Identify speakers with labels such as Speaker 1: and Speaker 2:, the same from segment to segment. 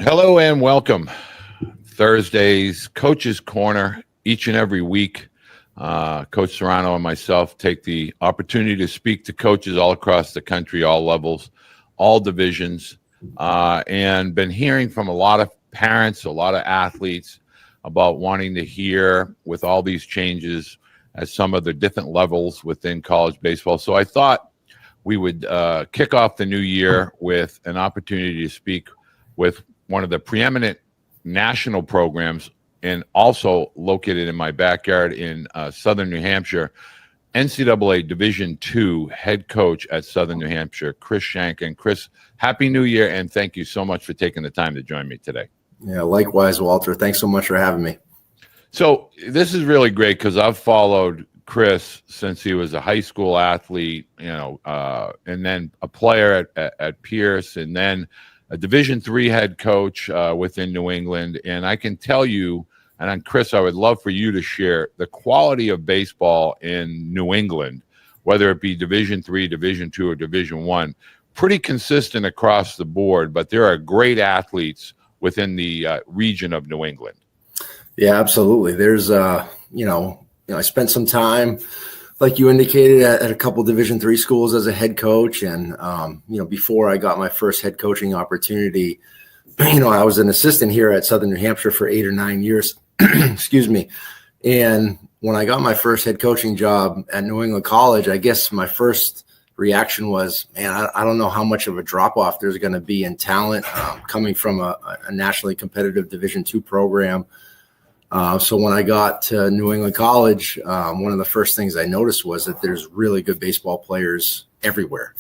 Speaker 1: Hello and welcome. Thursday's Coach's Corner each and every week. Coach Serrano and myself take the opportunity to speak to coaches all across the country, all levels, all divisions, and been hearing from a lot of parents, a lot of athletes about wanting to hear with all these changes at some of the different levels within college baseball. So I thought we would kick off the new year with an opportunity to speak with one of the preeminent national programs and also located in my backyard in Southern New Hampshire, NCAA Division II head coach at Southern New Hampshire, Chris Shank. And Chris, Happy New Year, and thank you so much for taking the time to join me today.
Speaker 2: Yeah, likewise, Walter. Thanks so much for having me.
Speaker 1: So this is really great because I've followed Chris since he was a high school athlete, and then a player at Pierce, and then a Division III head coach within New England. And I can tell you, and Chris, I would love for you to share the quality of baseball in New England, whether it be Division III, Division II, or Division I, pretty consistent across the board, but there are great athletes within the region of New England.
Speaker 2: Yeah, absolutely. There's, I spent some time, like you indicated, at a couple Division III schools as a head coach. And, before I got my first head coaching opportunity, I was an assistant here at Southern New Hampshire for 8 or 9 years. Excuse me. And when I got my first head coaching job at New England College, I guess my first reaction was, man, I don't know how much of a drop-off there's going to be in talent coming from a nationally competitive Division II program. So when I got to New England College, one of the first things I noticed was that there's really good baseball players everywhere.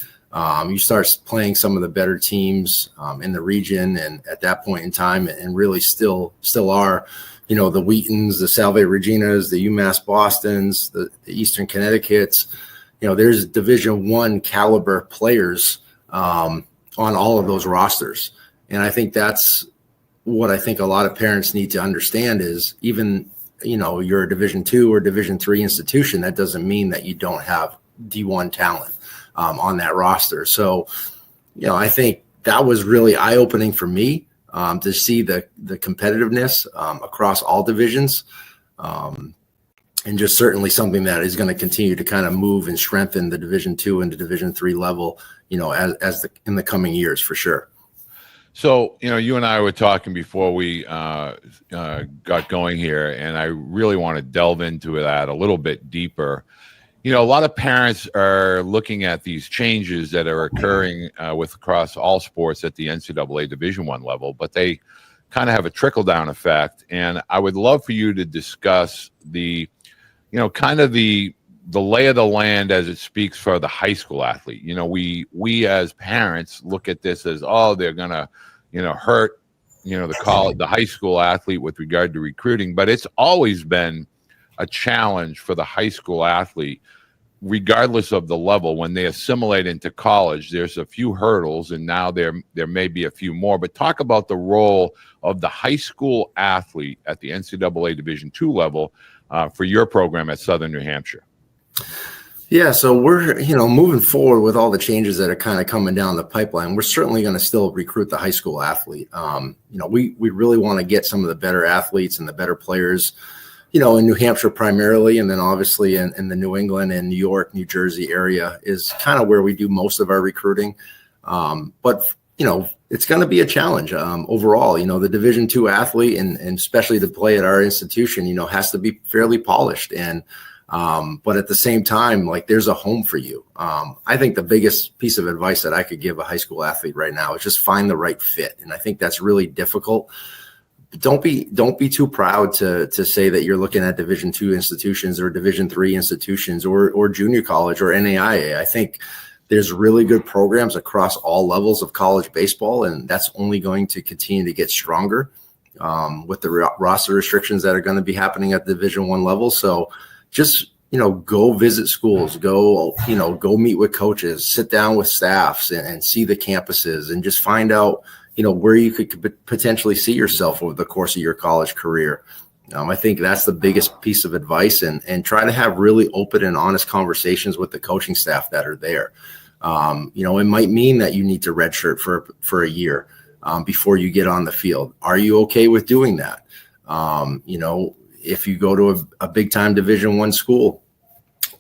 Speaker 2: You start playing some of the better teams in the region, and at that point in time, and really still are, the Wheatons, the Salve Reginas, the UMass Bostons, the Eastern Connecticut's. There's Division I caliber players on all of those rosters, and I think that's what I think a lot of parents need to understand is even, you're a Division II or Division III institution, that doesn't mean that you don't have D1 talent on that roster. So, I think that was really eye-opening for me to see the competitiveness across all divisions, and just certainly something that is going to continue to kind of move and strengthen the Division II and the Division III level, in the coming years for sure.
Speaker 1: So, you and I were talking before we got going here, and I really want to delve into that a little bit deeper. A lot of parents are looking at these changes that are occurring across all sports at the NCAA Division I level, but they kind of have a trickle-down effect. And I would love for you to discuss the lay of the land as it speaks for the high school athlete. We as parents look at this as, they're going to, hurt, the high school athlete with regard to recruiting. But it's always been a challenge for the high school athlete, regardless of the level. When they assimilate into college, there's a few hurdles, and now there may be a few more. But talk about the role of the high school athlete at the NCAA Division II level for your program at Southern New Hampshire.
Speaker 2: Yeah, so we're, moving forward with all the changes that are kind of coming down the pipeline. We're certainly going to still recruit the high school athlete. We really want to get some of the better athletes and the better players, in New Hampshire primarily, and then obviously in the New England and New York, New Jersey area is kind of where we do most of our recruiting. But it's going to be a challenge overall. The Division II athlete and especially to play at our institution, has to be fairly polished. And but at the same time, like, there's a home for you. I think the biggest piece of advice that I could give a high school athlete right now is just find the right fit. And I think that's really difficult. Don't be too proud to say that you're looking at Division II institutions or Division III institutions or junior college or NAIA. I think there's really good programs across all levels of college baseball, and that's only going to continue to get stronger with the roster restrictions that are going to be happening at the Division I level. So just, go visit schools, go meet with coaches, sit down with staffs and see the campuses and just find out, where you could potentially see yourself over the course of your college career. I think that's the biggest piece of advice, and try to have really open and honest conversations with the coaching staff that are there. It might mean that you need to redshirt for a year. before you get on the field. Are you okay with doing that? If you go to a big time Division I school,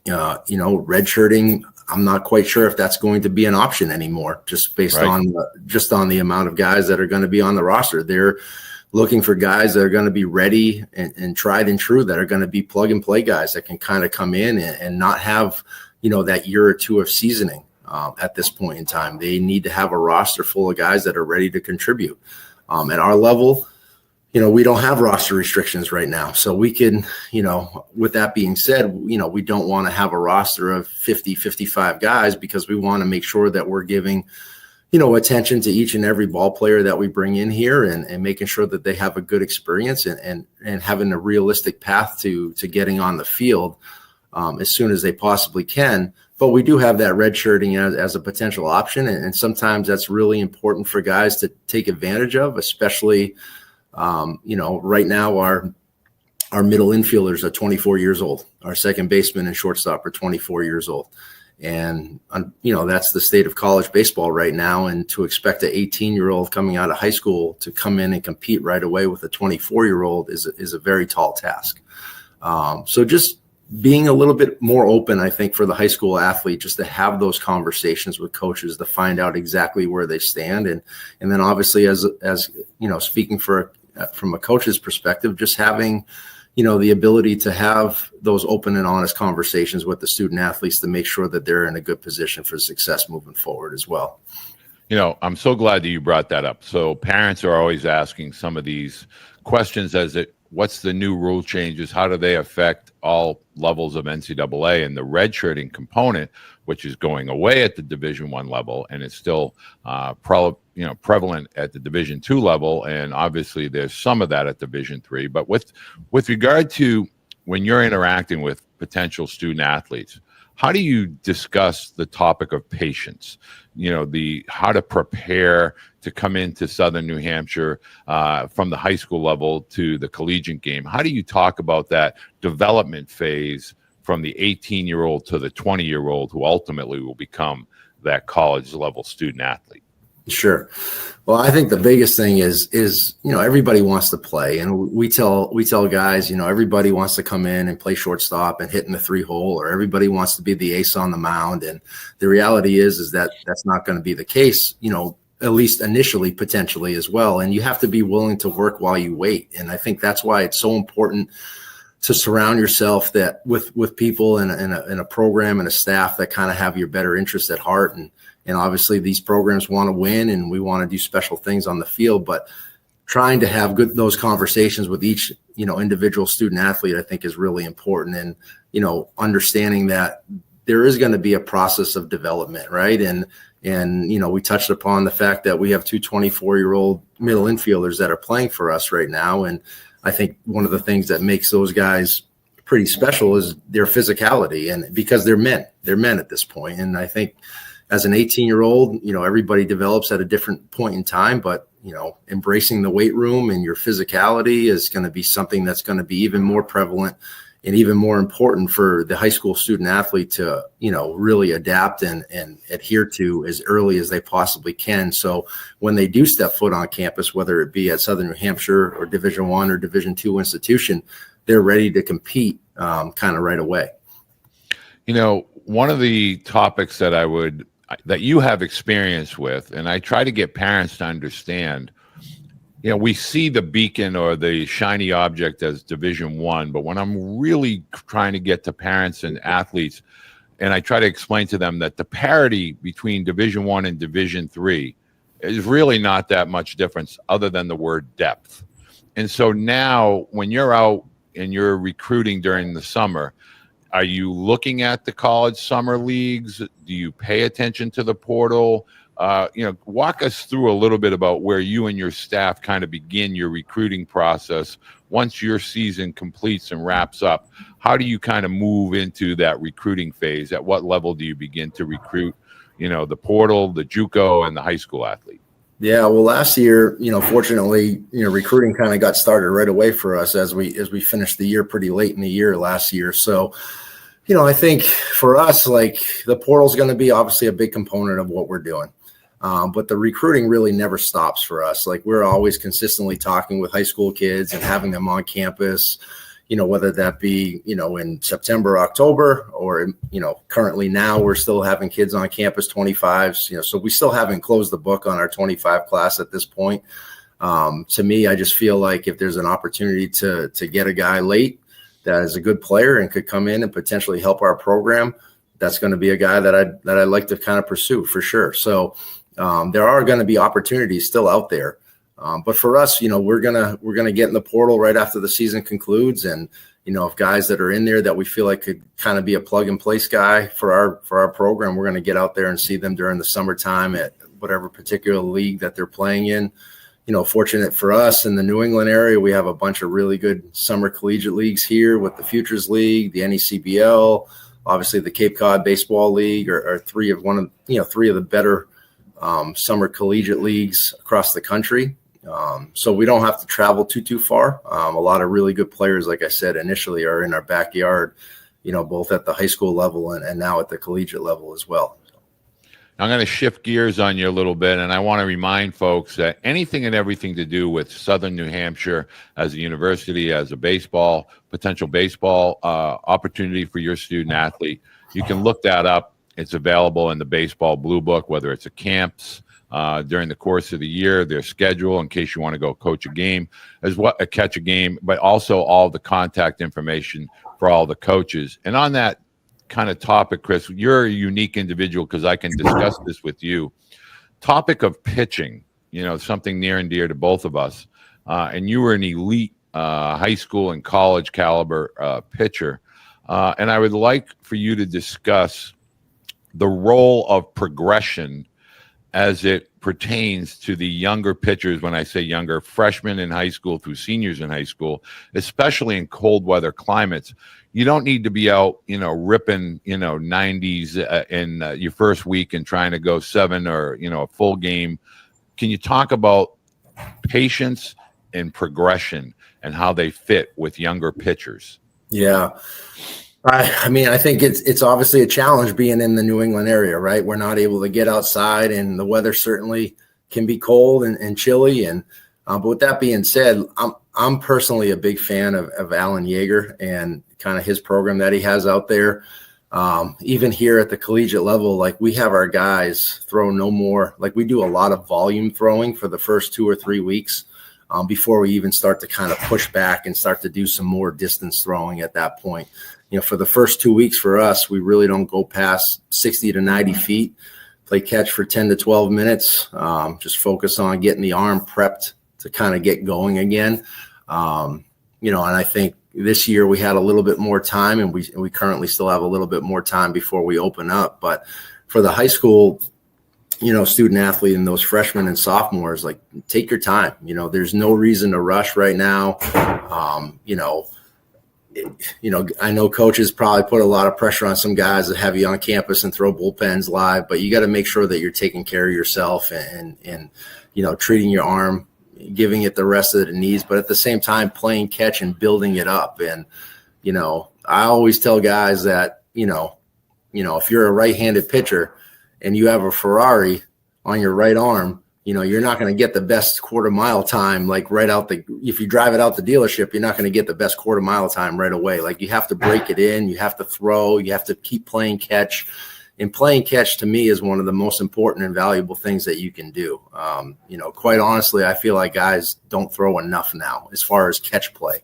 Speaker 2: redshirting, I'm not quite sure if that's going to be an option anymore, just based on the amount of guys that are going to be on the roster. They're looking for guys that are going to be ready and tried and true, that are going to be plug and play guys that can kind of come in and not have, that year or two of seasoning at this point in time. They need to have a roster full of guys that are ready to contribute. At our level, we don't have roster restrictions right now. So we can, with that being said, we don't want to have a roster of 50, 55 guys, because we want to make sure that we're giving, attention to each and every ball player that we bring in here, and making sure that they have a good experience and having a realistic path to getting on the field as soon as they possibly can. But we do have that redshirting as a potential option. And sometimes that's really important for guys to take advantage of, especially right now our middle infielders are 24 years old. Our second baseman and shortstop are 24 years old. And, that's the state of college baseball right now. And to expect an 18-year-old coming out of high school to come in and compete right away with a 24-year-old is a very tall task. So just being a little bit more open, I think, for the high school athlete, just to have those conversations with coaches to find out exactly where they stand. And then obviously as speaking from a coach's perspective, just having, the ability to have those open and honest conversations with the student athletes to make sure that they're in a good position for success moving forward as well.
Speaker 1: I'm so glad that you brought that up. So parents are always asking some of these questions what's the new rule changes? How do they affect all levels of NCAA? And the redshirting component, which is going away at the Division I level, and it's still prevalent at the Division II level, and obviously there's some of that at Division III. But with regard to when you're interacting with potential student athletes, how do you discuss the topic of patience? How to prepare to come into Southern New Hampshire from the high school level to the collegiate game. How do you talk about that development phase from the 18-year-old to the 20-year-old who ultimately will become that college level student athlete?
Speaker 2: Sure. Well, I think the biggest thing is everybody wants to play, and we tell guys, everybody wants to come in and play shortstop and hit in the 3-hole, or everybody wants to be the ace on the mound. And the reality is that that's not going to be the case, at least initially, potentially as well. And you have to be willing to work while you wait. And I think that's why it's so important to surround yourself with people and a program and a staff that kind of have your better interest at heart. And obviously these programs want to win, and we want to do special things on the field, but trying to have those conversations with each, individual student athlete, I think is really important. And, understanding that there is going to be a process of development, right? And we touched upon the fact that we have two 24-year-old middle infielders that are playing for us right now. And I think one of the things that makes those guys pretty special is their physicality, and because they're men at this point. And I think as an 18-year-old, everybody develops at a different point in time, but, embracing the weight room and your physicality is going to be something that's going to be even more prevalent and even more important for the high school student athlete to, really adapt and adhere to as early as they possibly can. So when they do step foot on campus, whether it be at Southern New Hampshire or Division I or Division II institution, they're ready to compete kind of right away.
Speaker 1: One of the topics that you have experience with, and I try to get parents to understand, we see the beacon or the shiny object as Division I, but when I'm really trying to get to parents and athletes, and I try to explain to them that the parity between Division I and Division III is really not that much difference other than the word depth. And so now when you're out and you're recruiting during the summer, are you looking at the college summer leagues? Do you pay attention to the portal? Walk us through a little bit about where you and your staff kind of begin your recruiting process. Once your season completes and wraps up, how do you kind of move into that recruiting phase? At what level do you begin to recruit, the portal, the JUCO, and the high school athlete?
Speaker 2: Yeah, well, last year, fortunately, recruiting kind of got started right away for us as we finished the year pretty late in the year last year. So, I think for us, like, the portal is going to be obviously a big component of what we're doing. But the recruiting really never stops for us. Like, we're always consistently talking with high school kids and having them on campus, whether that be, in September, October, or, currently now we're still having kids on campus, 25s, so we still haven't closed the book on our 25 class at this point. To me, I just feel like if there's an opportunity to get a guy late that is a good player and could come in and potentially help our program, that's going to be a guy that I'd like to kind of pursue for sure. So there are going to be opportunities still out there. But for us, we're gonna get in the portal right after the season concludes, and if guys that are in there that we feel like could kind of be a plug and place guy for our program, we're gonna get out there and see them during the summertime at whatever particular league that they're playing in. Fortunate for us in the New England area, we have a bunch of really good summer collegiate leagues here with the Futures League, the NECBL, obviously the Cape Cod Baseball League, are three of the better summer collegiate leagues across the country. So we don't have to travel too far. A lot of really good players, like I said, initially are in our backyard, both at the high school level and now at the collegiate level as well.
Speaker 1: I'm going to shift gears on you a little bit, and I want to remind folks that anything and everything to do with Southern New Hampshire as a university, as a potential baseball opportunity for your student athlete, you can look that up. It's available in the Baseball Blue Book, whether it's a camps during the course of the year, their schedule in case you want to go coach a game, catch a game, but also all the contact information for all the coaches. And on that kind of topic, Chris, you're a unique individual because I can discuss this with you. Topic of pitching, something near and dear to both of us. And you were an elite high school and college caliber pitcher. And I would like for you to discuss the role of progression as it pertains to the younger pitchers. When I say younger, freshmen in high school through seniors in high school, especially in cold weather climates. You don't need to be out, ripping, 90s in your first week and trying to go 7 or, a full game. Can you talk about patience and progression and how they fit with younger pitchers?
Speaker 2: Yeah. I mean, I think it's obviously a challenge being in the New England area, right? We're not able to get outside, and the weather certainly can be cold and chilly. And but with that being said, I'm personally a big fan of Alan Yeager and kind of his program that he has out there. Even here at the collegiate level, like, we have our guys throw no more. Like, we do a lot of volume throwing for the first 2 or 3 weeks before we even start to kind of push back and start to do some more distance throwing at that point. For the first 2 weeks for us, we really don't go past 60 to 90 feet, play catch for 10 to 12 minutes, just focus on getting the arm prepped to kind of get going again. And I think this year we had a little bit more time, and we currently still have a little bit more time before we open up. But for the high school, student athlete and those freshmen and sophomores, like, take your time. There's no reason to rush right now. I know coaches probably put a lot of pressure on some guys that have you on campus and throw bullpens live, but you got to make sure that you're taking care of yourself and treating your arm, giving it the rest that it needs, but at the same time playing catch and building it up. And, I always tell guys that, if you're a right-handed pitcher and you have a Ferrari on your right arm, you're not going to get the best quarter mile time, like if you drive it out the dealership, you're not going to get the best quarter mile time right away. Like, you have to break it in, you have to throw, you have to keep playing catch. And playing catch, to me, is one of the most important and valuable things that you can do. Quite honestly, I feel like guys don't throw enough now as far as catch play.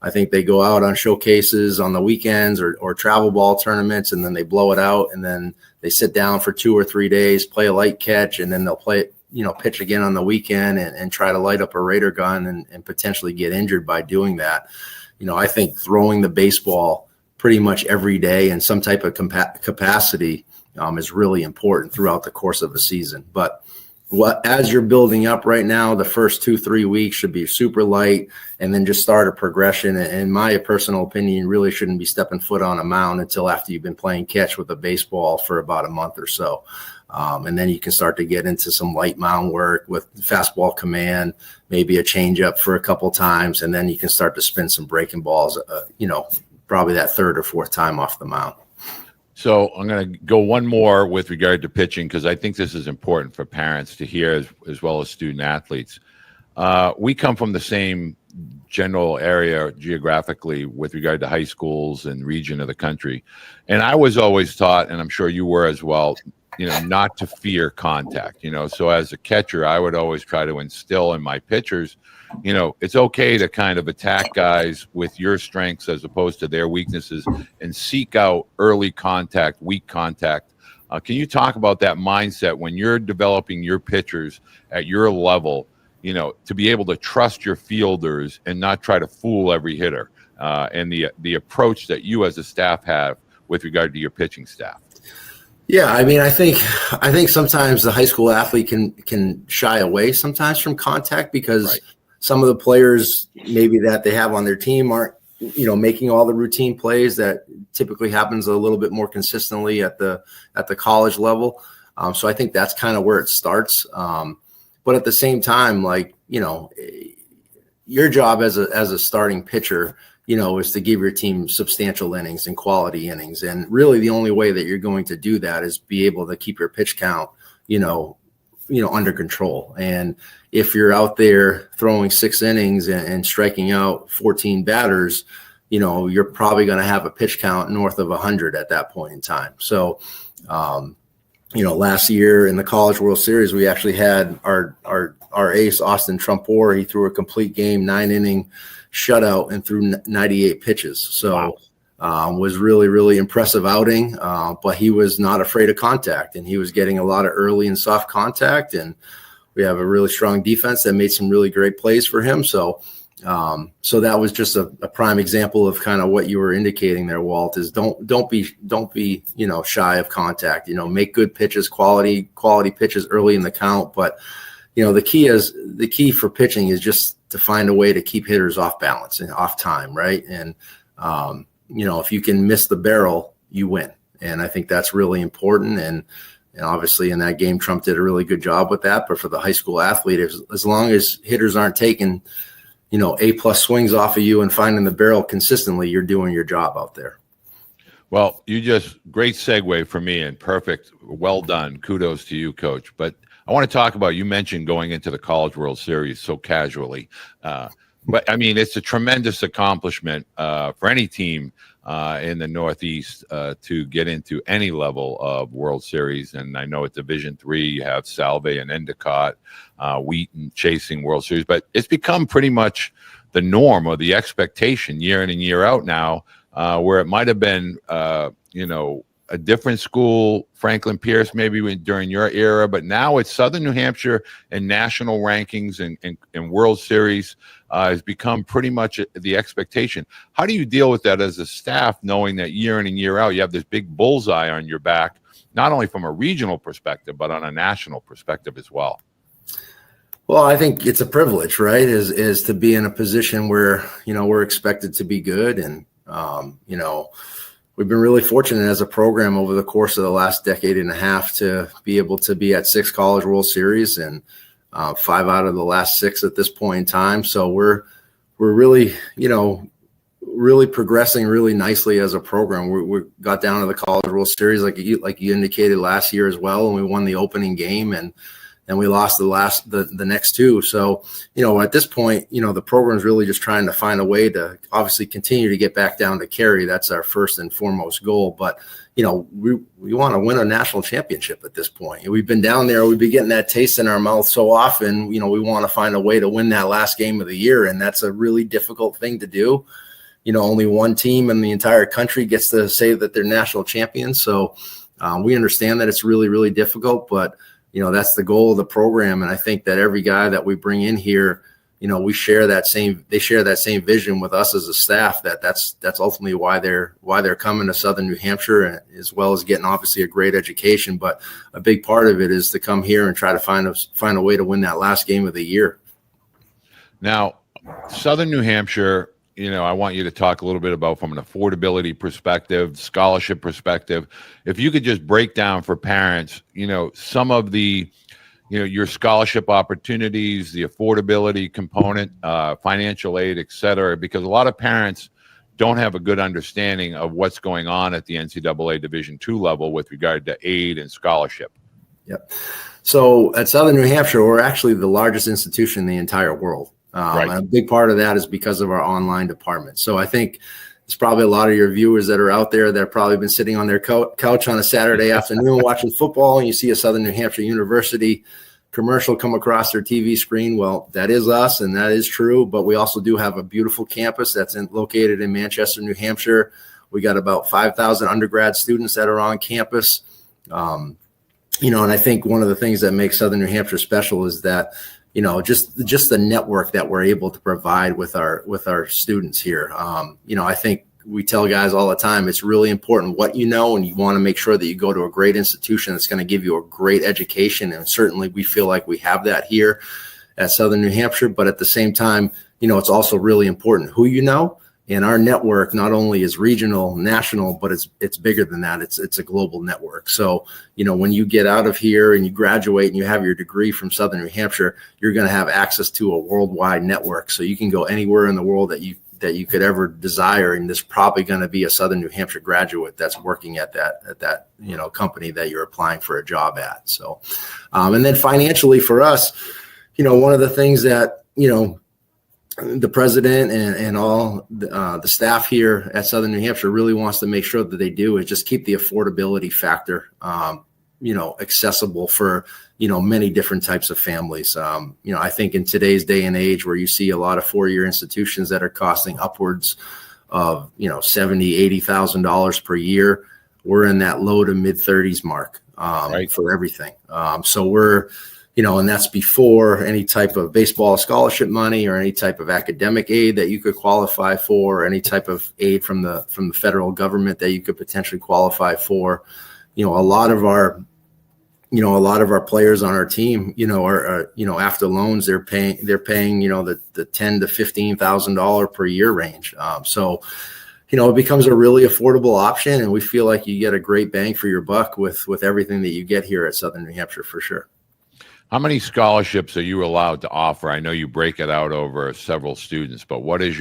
Speaker 2: I think they go out on showcases on the weekends or travel ball tournaments, and then they blow it out, and then they sit down for 2 or 3 days, play a light catch, and then they'll pitch again on the weekend and try to light up a Raider gun and potentially get injured by doing that. I think throwing the baseball pretty much every day in some type of capacity is really important throughout the course of a season. But as you're building up right now, the first 2-3 weeks should be super light, and then just start a progression. And in my personal opinion, you really shouldn't be stepping foot on a mound until after you've been playing catch with a baseball for about a month or so. And then you can start to get into some light mound work with fastball command, maybe a changeup for a couple times, and then you can start to spin some breaking balls, probably that 3rd or 4th time off the mound.
Speaker 1: So I'm going to go one more with regard to pitching, because I think this is important for parents to hear as well as student athletes. We come from the same general area geographically with regard to high schools and region of the country. And I was always taught, and I'm sure you were as well, not to fear contact. So as a catcher, I would always try to instill in my pitchers, it's okay to kind of attack guys with your strengths as opposed to their weaknesses, and seek out early contact, weak contact. Can you talk about that mindset when you're developing your pitchers at your level, to be able to trust your fielders and not try to fool every hitter, and the approach that you as a staff have with regard to your pitching staff?
Speaker 2: Yeah, I mean, I think sometimes the high school athlete can shy away sometimes from contact because
Speaker 1: Right.
Speaker 2: some of the players maybe that they have on their team aren't, making all the routine plays that typically happens a little bit more consistently at the college level. So I think that's kind of where it starts. But at the same time, your job as a starting pitcher, is to give your team substantial innings and quality innings. And really the only way that you're going to do that is be able to keep your pitch count, under control. And if you're out there throwing 6 innings and striking out 14 batters, you're probably going to have a pitch count north of 100 at that point in time. So, last year in the College World Series, we actually had our ace, Austin Trumpor. He threw a complete game, 9-inning shutout and threw 98 pitches. So was really, really impressive outing. But he was not afraid of contact, and he was getting a lot of early and soft contact. And we have a really strong defense that made some really great plays for him. So that was just a prime example of kind of what you were indicating there, Walt, is don't be, shy of contact, make good pitches, quality pitches early in the count. But, the key for pitching is just to find a way to keep hitters off balance and off time. Right. And, if you can miss the barrel, you win. And I think that's really important. And obviously in that game, Trump did a really good job with that. But for the high school athlete, as long as hitters aren't taking, A+ swings off of you and finding the barrel consistently, you're doing your job out there.
Speaker 1: Well, great segue for me, and perfect. Well done. Kudos to you, Coach. But I want to talk about, you mentioned going into the College World Series so casually. But I mean, it's a tremendous accomplishment for any team in the Northeast to get into any level of World Series. And I know at Division III, you have Salve and Endicott, Wheaton chasing World Series, but it's become pretty much the norm or the expectation year in and year out now, where it might have been, a different school, Franklin Pierce, maybe during your era, but now it's Southern New Hampshire, and national rankings and World Series has become pretty much the expectation. How do you deal with that as a staff, knowing that year in and year out, you have this big bullseye on your back, not only from a regional perspective, but on a national perspective as well?
Speaker 2: Well, I think it's a privilege, right? Is to be in a position where, we're expected to be good. And, we've been really fortunate as a program over the course of the last decade and a half to be able to be at 6 College World Series and 5 out of the last 6 at this point in time. So we're really, really progressing really nicely as a program. We got down to the College World Series like you indicated last year as well, and we won the opening game, and we lost the next 2. So, at this point, the program's really just trying to find a way to obviously continue to get back down to Cary. That's our first and foremost goal. But, we want to win a national championship at this point. We've been down there. We've been getting that taste in our mouth so often. We want to find a way to win that last game of the year. And that's a really difficult thing to do. Only one team in the entire country gets to say that they're national champions. So we understand that it's really, really difficult, but that's the goal of the program. And I think that every guy that we bring in here, they share that same vision with us as a staff, that's ultimately why they're coming to Southern New Hampshire, as well as getting obviously a great education. But a big part of it is to come here and try to find a way to win that last game of the year. Now,
Speaker 1: Southern New Hampshire, I want you to talk a little bit about, from an affordability perspective, scholarship perspective, if you could just break down for parents, some of the, your scholarship opportunities, the affordability component, financial aid, et cetera, because a lot of parents don't have a good understanding of what's going on at the NCAA Division II level with regard to aid and scholarship.
Speaker 2: Yep. So at Southern New Hampshire, we're actually the largest institution in the entire world.
Speaker 1: Right.
Speaker 2: And a big part of that is because of our online department. So I think there's probably a lot of your viewers that are out there that have probably been sitting on their couch on a Saturday afternoon watching football, and you see a Southern New Hampshire University commercial come across their TV screen. Well, that is us, and that is true. But we also do have a beautiful campus that's located in Manchester, New Hampshire. We got about 5,000 undergrad students that are on campus. And I think one of the things that makes Southern New Hampshire special is that, just the network that we're able to provide with our students here. I think we tell guys all the time, it's really important what you know, and you want to make sure that you go to a great institution that's going to give you a great education. And certainly we feel like we have that here at Southern New Hampshire. But at the same time, it's also really important who you know. And our network not only is regional, national, but it's bigger than that. It's a global network. So, when you get out of here and you graduate and you have your degree from Southern New Hampshire, you're going to have access to a worldwide network. So you can go anywhere in the world that you could ever desire, and there's probably going to be a Southern New Hampshire graduate that's working at that company that you're applying for a job at. So, and then financially for us, one of the things that the president and all the staff here at Southern New Hampshire really wants to make sure that they do is just keep the affordability factor, accessible for, many different types of families. I think in today's day and age where you see a lot of four-year institutions that are costing upwards of, $70,000, $80,000 per year, we're in that low to mid 30s mark
Speaker 1: Right.
Speaker 2: for everything. So we're, and that's before any type of baseball scholarship money or any type of academic aid that you could qualify for, or any type of aid from the federal government that you could potentially qualify for. A lot of our players on our team, are after loans, they're paying, the $10,000 to $15,000 per year range. So, it becomes a really affordable option, and we feel like you get a great bang for your buck with everything that you get here at Southern New Hampshire for sure.
Speaker 1: How many scholarships are you allowed to offer? I know you break it out over several students, but what is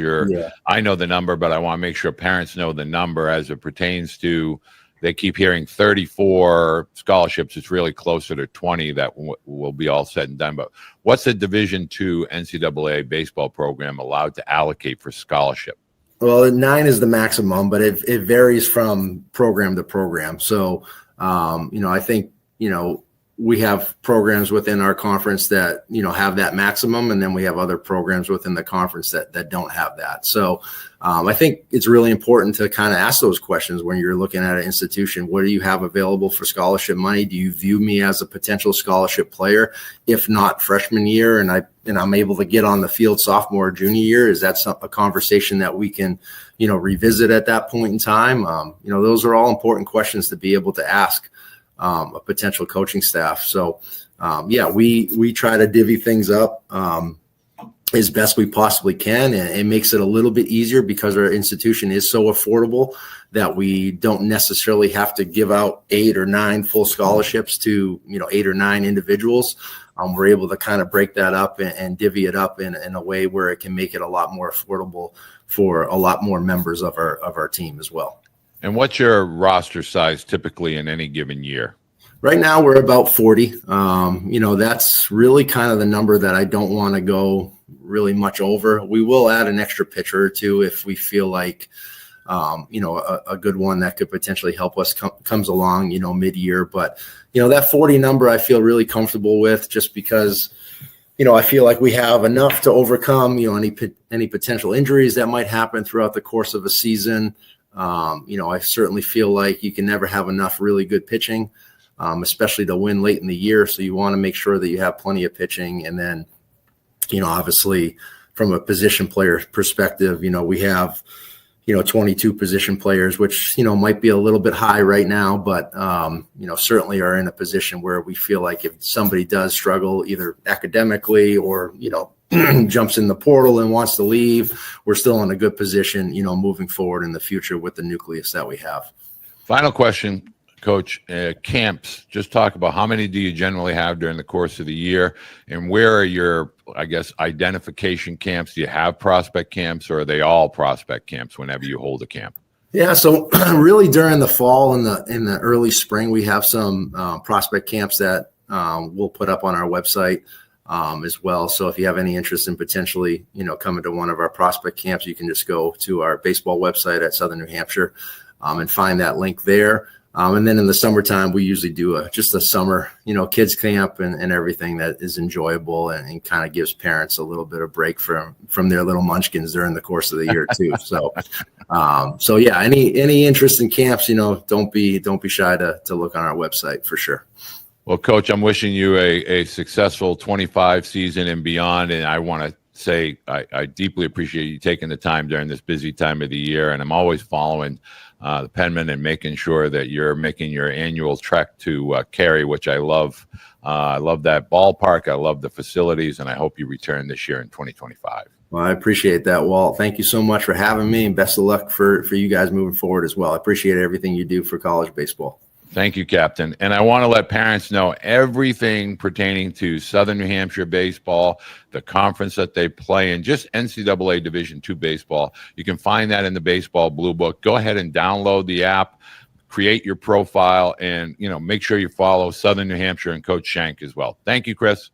Speaker 1: I know the number, but I want to make sure parents know the number as it pertains to, they keep hearing 34 scholarships. It's really closer to 20 that will be all said and done. But what's a Division II NCAA baseball program allowed to allocate for scholarship?
Speaker 2: Well, 9 is the maximum, but it varies from program to program. So, I think, we have programs within our conference that, have that maximum. And then we have other programs within the conference that don't have that. So I think it's really important to kind of ask those questions when you're looking at an institution. What do you have available for scholarship money? Do you view me as a potential scholarship player? If not freshman year, and I'm able to get on the field sophomore or junior year, is that a conversation that we can, revisit at that point in time? Those are all important questions to be able to ask a potential coaching staff. So, we try to divvy things up as best we possibly can, and it makes it a little bit easier because our institution is so affordable that we don't necessarily have to give out 8 or 9 full scholarships to 8 or 9 individuals. We're able to kind of break that up and divvy it up in a way where it can make it a lot more affordable for a lot more members of our team as well.
Speaker 1: And what's your roster size typically in any given year?
Speaker 2: Right now we're about 40. That's really kind of the number that I don't want to go really much over. We will add an extra pitcher or two if we feel like, a good one that could potentially help us comes along, mid-year. But, that 40 number I feel really comfortable with, just because, I feel like we have enough to overcome, any potential injuries that might happen throughout the course of a season. I certainly feel like you can never have enough really good pitching, especially to win late in the year. So you want to make sure that you have plenty of pitching. And then, obviously from a position player perspective, we have, 22 position players, which, might be a little bit high right now, but, certainly are in a position where we feel like if somebody does struggle either academically or, jumps in the portal and wants to leave, we're still in a good position, moving forward in the future with the nucleus that we have.
Speaker 1: Final question. Coach, camps, just talk about how many do you generally have during the course of the year, and where are your, I guess, identification camps? Do you have prospect camps, or are they all prospect camps whenever you hold a camp?
Speaker 2: Yeah, so really during the fall and the early spring, we have some prospect camps that we'll put up on our website as well. So if you have any interest in potentially, coming to one of our prospect camps, you can just go to our baseball website at Southern New Hampshire and find that link there. And then in the summertime, we usually do just a summer, kids camp and everything that is enjoyable and kind of gives parents a little bit of break from their little munchkins during the course of the year too. So yeah, any interest in camps, don't be shy to look on our website for sure.
Speaker 1: Well, Coach, I'm wishing you a successful 25 season and beyond. And I want to say I deeply appreciate you taking the time during this busy time of the year. And I'm always following the Penman and making sure that you're making your annual trek to Cary, which I love. I love that ballpark. I love the facilities, and I hope you return this year in 2025.
Speaker 2: Well, I appreciate that, Walt. Thank you so much for having me, and best of luck for you guys moving forward as well. I appreciate everything you do for college baseball.
Speaker 1: Thank you, Captain. And I want to let parents know everything pertaining to Southern New Hampshire baseball, the conference that they play in, just NCAA Division II baseball. You can find that in the Baseball Blue Book. Go ahead and download the app, create your profile, and make sure you follow Southern New Hampshire and Coach Shank as well. Thank you, Chris.